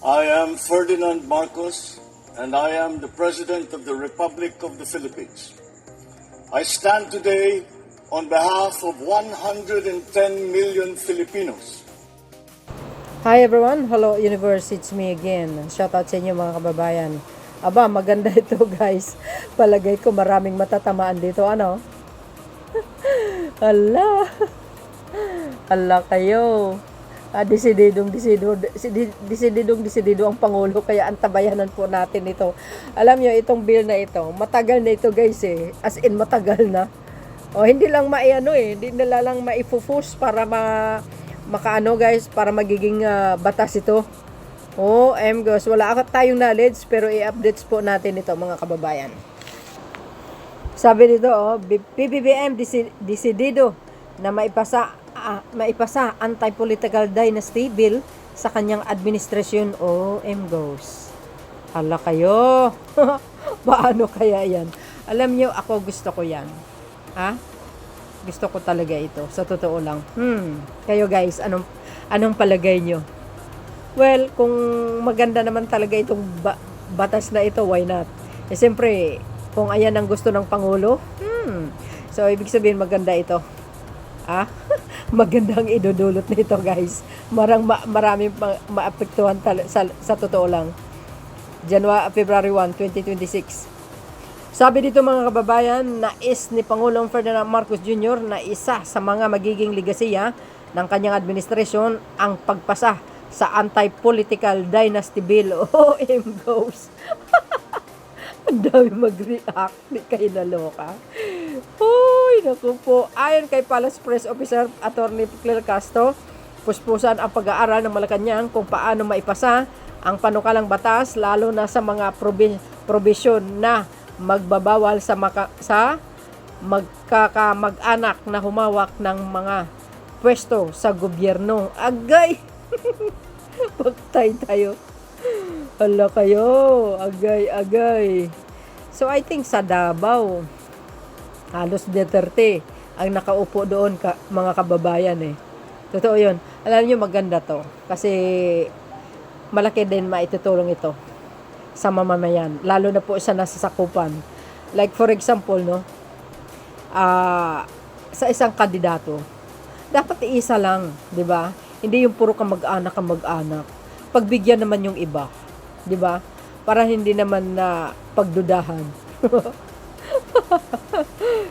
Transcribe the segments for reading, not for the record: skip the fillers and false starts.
I am Ferdinand Marcos, and I am the President of the Republic of the Philippines. I stand today on behalf of 110 million Filipinos. Hi everyone, hello universe, it's me again. Shoutout sa inyo mga kababayan. Aba, maganda ito guys. Palagay ko maraming matatamaan dito, ano? Hala. Hala kayo. Desididong ang Pangulo, kaya antabayanan po natin ito. Alam nyo, itong bill na ito, matagal na ito guys eh. As in, matagal na. O, hindi lang hindi nila lang maifufus para makaano guys, para magiging batas ito. Oh, gosh, wala tayong knowledge, pero i-updates po natin ito mga kababayan. Sabi dito, PBBM desidido na maipasa anti-political dynasty bill sa kanyang administrasyon. Goes. Hala kayo. Paano kaya yan? Alam nyo, ako gusto ko yan. Gusto ko talaga ito. Sa totoo lang. Kayo guys, anong palagay nyo? Well, kung maganda naman talaga itong batas na ito, why not? Siyempre, kung ayan ang gusto ng Pangulo, so ibig sabihin maganda ito. Magandang idudulot nito guys. Maraming maapektuhan sa totoo lang. February 1, 2026. Sabi dito mga kababayan, nais ni Pangulong Ferdinand Marcos Jr. na isa sa mga magiging ligasiya ng kanyang administrasyon ang pagpasa sa anti-political dynasty bill. Goes. Ang dami mag-react. Di kayo naloka. Naku po. Ayon kay Palace Press Officer Attorney Claire Castro, puspusan ang pag-aaral ng Malacanang kung paano maipasa ang panukalang batas, lalo na sa mga probisyon na magbabawal sa magkakamag-anak na humawak ng mga pwesto sa gobyerno. Agay! Pagtay tayo. Hala kayo. Agay. So, I think sa Davao, halos Duterte ang nakaupo doon mga kababayan eh. Totoo yun. Alam niyo maganda to. Kasi malaki din maitutulong ito sa mamamayan. Lalo na po sa nasasakupan. Like for example, sa isang kandidato, dapat iisa lang, di ba? Hindi yung puro kamag-anak. Pagbigyan naman yung iba, di ba? Para hindi naman na pagdudahan.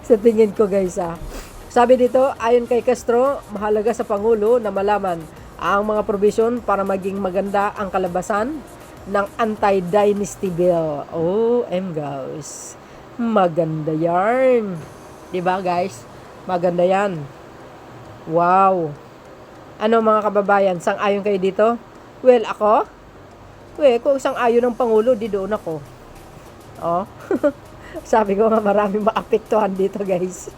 Sa tingin ko guys Sabi dito, ayon kay Castro, mahalaga sa Pangulo na malaman ang mga provision para maging maganda ang kalabasan ng anti-dynasty bill. Guys. Maganda yan. Diba guys? Maganda yan. Wow. Ano mga kababayan, sang-ayon kayo dito? Well, ako? Kung sang-ayon ng Pangulo, di doon ako. Sabi ko nga maraming maapektuhan dito guys.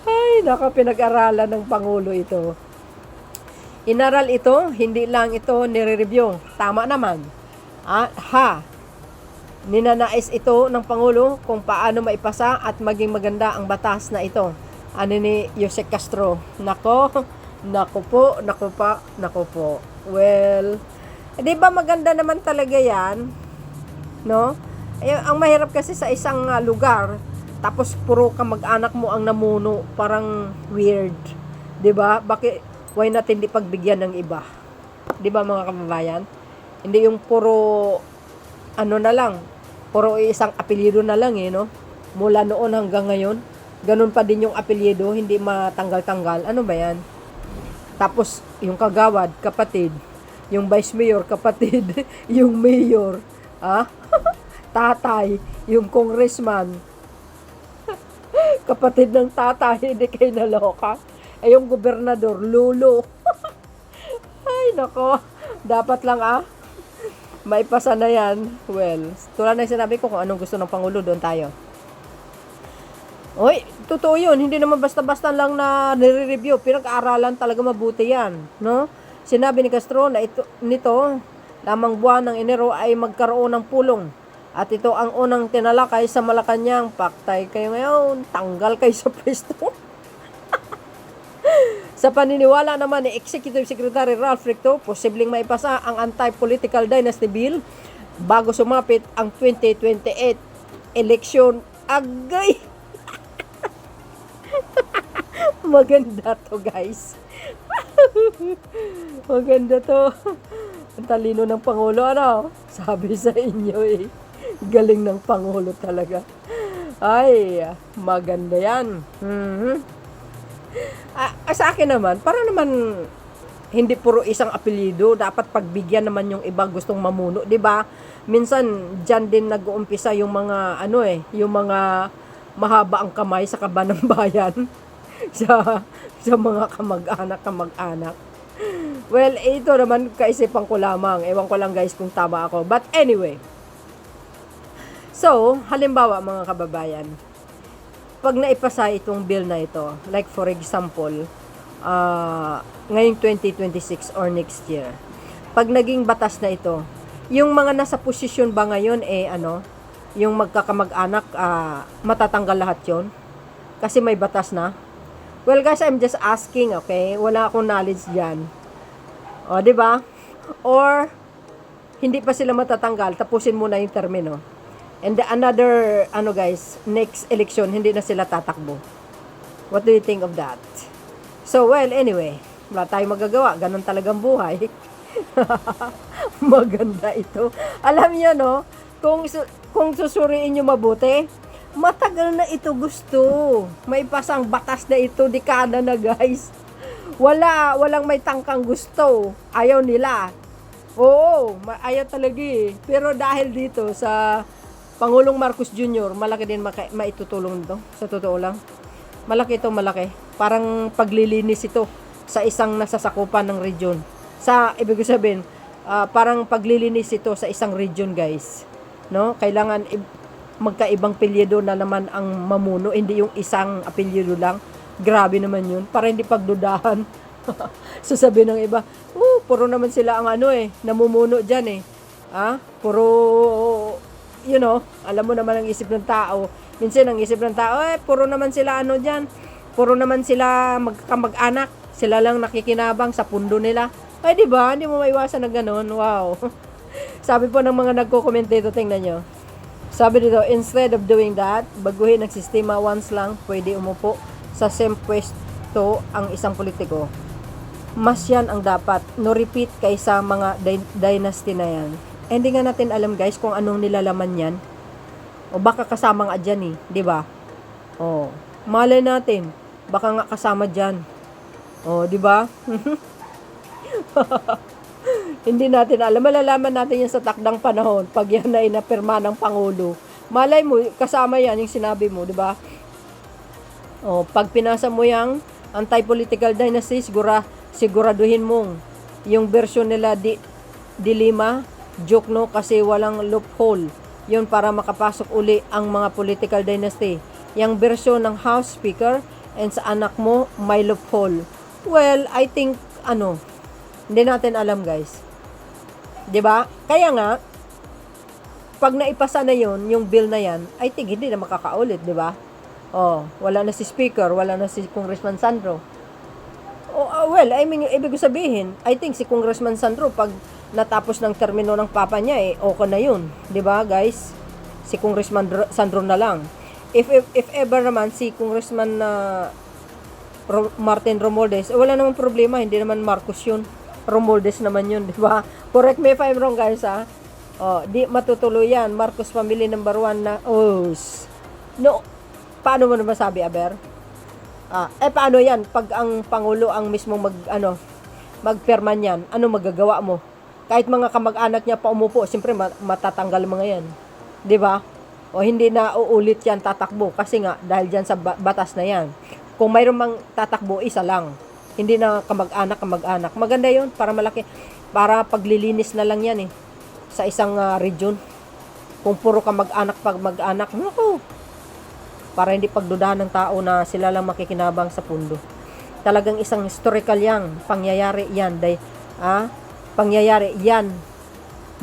Ay, pinag-aralan ng Pangulo ito. Inaral ito, hindi lang ito nire-review. Tama naman. Ninanais ito ng Pangulo kung paano maipasa at maging maganda ang batas na ito. Ano ni Jose Castro? Nako po. Well, di ba maganda naman talaga yan? No? Ang mahirap kasi sa isang lugar, tapos puro kamag-anak mo ang namuno, parang weird. Di ba? Bakit? Why not hindi pagbigyan ng iba? Di ba mga kababayan? Hindi yung puro puro isang apelyido na lang no? Mula noon hanggang ngayon, ganun pa din yung apelyido, hindi matanggal-tanggal. Ano ba yan? Tapos yung kagawad, kapatid. Yung vice mayor, kapatid. Yung mayor, tatay. Yung congressman, kapatid ng tatay. Hindi kayo naloka. Yung gobernador, lulo. Ay, nako. Dapat lang maipasa na yan. Well, tulad na sinabi ko kung anong gusto ng Pangulo, doon tayo. Totoo yun. Hindi naman basta-basta lang na nire-review. Pinag-aaralan talaga mabuti yan. No? Sinabi ni Castro na nito, lamang buwan ng Enero ay magkaroon ng pulong. At ito ang unang tinalakay sa Malacanang. Paktay kayo ngayon. Tanggal kayo sa pwesto. Sa paniniwala naman ni Executive Secretary Ralph Recto, posibleng maipasa ang Anti-Political Dynasty Bill bago sumapit ang 2028 eleksyon. Agay! Maganda to, guys. Maganda to. Ang talino ng Pangulo, ano? Sabi sa inyo eh. Galing ng Pangulo talaga. Ay, maganda yan. Sa akin naman, para naman hindi puro isang apelyido, dapat pagbigyan naman yung iba gustong mamuno, 'di ba? Minsan diyan din nag-uumpisa yung mga yung mga mahaba ang kamay sa kaban ng bayan sa mga kamag-anak. Well, ito naman kaisipan ko lamang. Ewan ko lang guys kung tama ako. But anyway. So, halimbawa mga kababayan, pag naipasa itong bill na ito, like for example, ngayong 2026 or next year, pag naging batas na ito, yung mga nasa posisyon ba ngayon yung magkakamag-anak, matatanggal lahat yon kasi may batas na. Well guys, I'm just asking, okay? Wala akong knowledge dyan. O, di ba? Or, hindi pa sila matatanggal, tapusin muna yung termino. And another, guys, next election, hindi na sila tatakbo. What do you think of that? So, well, anyway, wala tayong magagawa. Ganon talagang buhay. Maganda ito. Alam niyo, no? Kung susuriin nyo mabuti, matagal na ito gusto. May pasang batas na ito, dekada na, guys. Walang may tangkang gusto. Ayaw nila. Oo, ayaw talaga eh. Pero dahil dito sa Pangulong Marcos Jr., malaki din maitutulong ito. Sa totoo lang. Malaki ito, malaki. Parang paglilinis ito sa isang nasasakupan ng region. Ibig sabihin, parang paglilinis ito sa isang region, guys. No? Kailangan magkaibang apelyido na naman ang mamuno, hindi yung isang apelyido lang. Grabe naman yun. Para hindi pagdudahan. Sasabihin ng iba, puro naman sila ang namumuno dyan eh. Puro, alam mo naman ang isip ng tao. Minsan ang isip ng tao, puro naman sila dyan. Puro naman sila magkamag-anak. Sila lang nakikinabang sa pundo nila. Ay, di ba? Hindi mo maiwasan na ganun. Wow. Sabi po ng mga nagko-comment dito, tingnan nyo. Sabi dito, instead of doing that, baguhin ang sistema once lang, pwede umupo sa same pwesto ang isang politiko. Mas yan ang dapat. No repeat kaysa mga dynasty na yan. Hindi nga natin alam guys kung anong nilalaman yan. O baka kasama nga dyan eh. Di ba? O, malay natin. Baka nga kasama dyan. O, di ba? Hindi natin alam. Malalaman natin yan sa takdang panahon. Pag yan ay napirma ng Pangulo. Malay mo, kasama yan yung sinabi mo. Di ba? O, pag pinasa mo yung anti-political dynasty, siguraduhin mong yung version nila dilima, joke no, kasi walang loophole. Yun para makapasok uli ang mga political dynasty. Yung version ng House Speaker and sa anak mo, may loophole. Well, I think, hindi natin alam guys. 'Di ba? Kaya nga, pag naipasa na yun, yung bill na yan, I think hindi na makakaulit, 'di ba? Wala na si Speaker, wala na si Congressman Sandro. Well, I mean, ibig sabihin, I think si Congressman Sandro, pag natapos ng termino ng papa niya, okay na yun. 'Di ba guys? Si Congressman Sandro na lang. If ever naman, si Congressman Martin Romualdez, wala namang problema, hindi naman Marcos yun. Romualdez naman yun, di ba? Correct me if I'm wrong guys, ha? Di matutuloy yan. Marcos family number 1 na, no, paano mo naman sabi, Aber? Paano yan? Pag ang Pangulo ang mismo magpirma niyan, ano magagawa mo? Kahit mga kamag-anak niya pa umupo, siyempre matatanggal mga yan. Di ba? O hindi na uulit yan tatakbo. Kasi nga, dahil dyan sa batas na yan. Kung mayroon mang tatakbo, isa lang. Hindi na kamag-anak. Maganda yun, para malaki. Para paglilinis na lang yan sa isang region. Kung puro mag-anak, naku. Para hindi pagdudahan ng tao na sila lang makikinabang sa pundo. Talagang isang historical yang pangyayari yan. Pangyayari yan.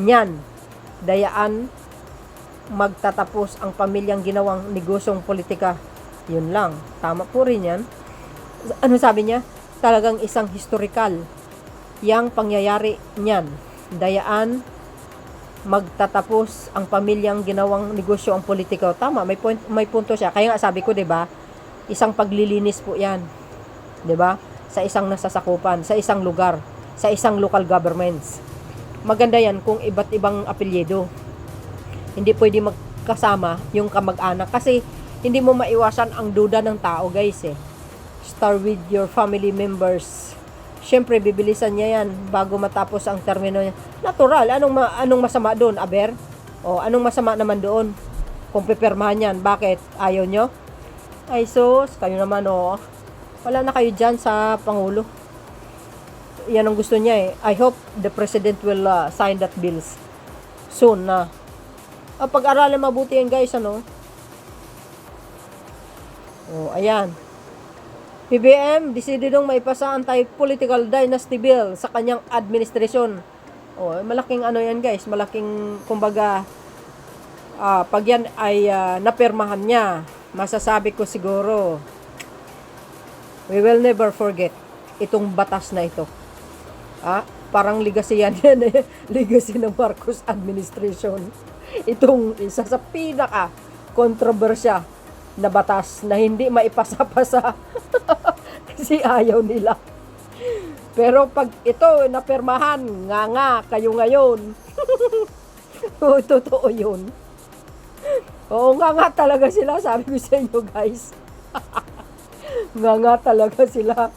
Yan. Dayaan magtatapos ang pamilyang ginawang negosyong politika. Yun lang. Tama po rin yan. Ano sabi niya? talagang isang historical yang pangyayari niyan. Dayaan magtatapos ang pamilyang ginawang negosyo ang politiko. Tama, may punto siya. Kaya nga sabi ko, 'di ba? Isang paglilinis po 'yan. 'Di ba? Sa isang nasasakupan, sa isang lugar, sa isang local governments. Maganda 'yan kung iba't ibang apelyido. Hindi pwede magkasama yung kamag-anak kasi hindi mo maiwasan ang duda ng tao, guys eh. Start with your family members. Siyempre, bibilisan niya yan bago matapos ang termino niya. Natural. Anong masama doon, Aber? O, anong masama naman doon? Kung pipirmahan yan, bakit? Ayaw nyo? Ay, sus, kayo naman, o. Wala na kayo dyan sa Pangulo. Yan ang gusto niya eh. I hope the President will sign that bills soon na. Pag-aralan mabuti yan, guys, ano? O, ayan. PBM, desididong maipasa anti-political dynasty bill sa kanyang administrasyon. Malaking ano yan, guys. Malaking, kumbaga, pag yan ay napirmahan niya, masasabi ko siguro, we will never forget itong batas na ito. Parang legacy yan eh. Legacy ng Marcos administration. Itong isa sa pinaka kontrobersya na batas na hindi maipasa-pasa kasi ayaw nila. Pero pag ito napirmahan, nga kayo ngayon. Totoo yun. Oo, nga talaga sila, sabi ko sa inyo, guys. nga talaga sila.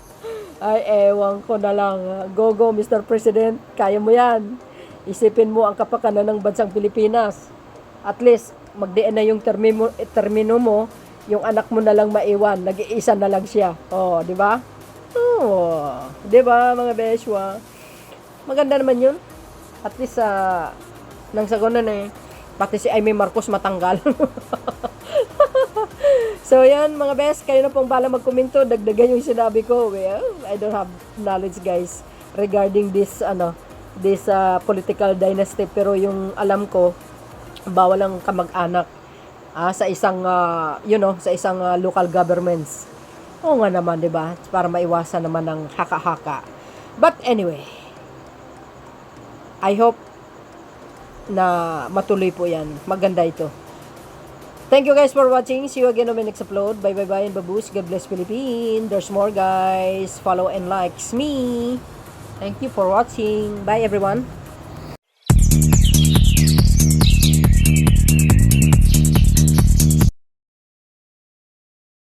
Ay, ewan ko na lang. Go, Mr. President. Kaya mo yan. Isipin mo ang kapakanan ng bansang Pilipinas. At least, magdiin na yung termino mo, yung anak mo na lang maiwan, nag-iisa na lang siya. Di ba? Di ba, mga beshwa? Maganda naman yun. At least, nang sagunan pati si Amy Marcos matanggal. So, yan, mga best, kayo na pong bala magkomento, dagdagan yung sinabi ko. Well, I don't have knowledge, guys, regarding this, political dynasty. Pero yung alam ko, bawal ang kamag-anak sa isang sa isang local governments. Oo nga naman, 'di ba? Para maiwasan naman ng haka-haka. But anyway, I hope na matuloy po 'yan. Maganda ito. Thank you guys for watching. See you again on my next upload. Bye and babush. God bless Philippines. There's more, guys. Follow and likes me. Thank you for watching. Bye everyone.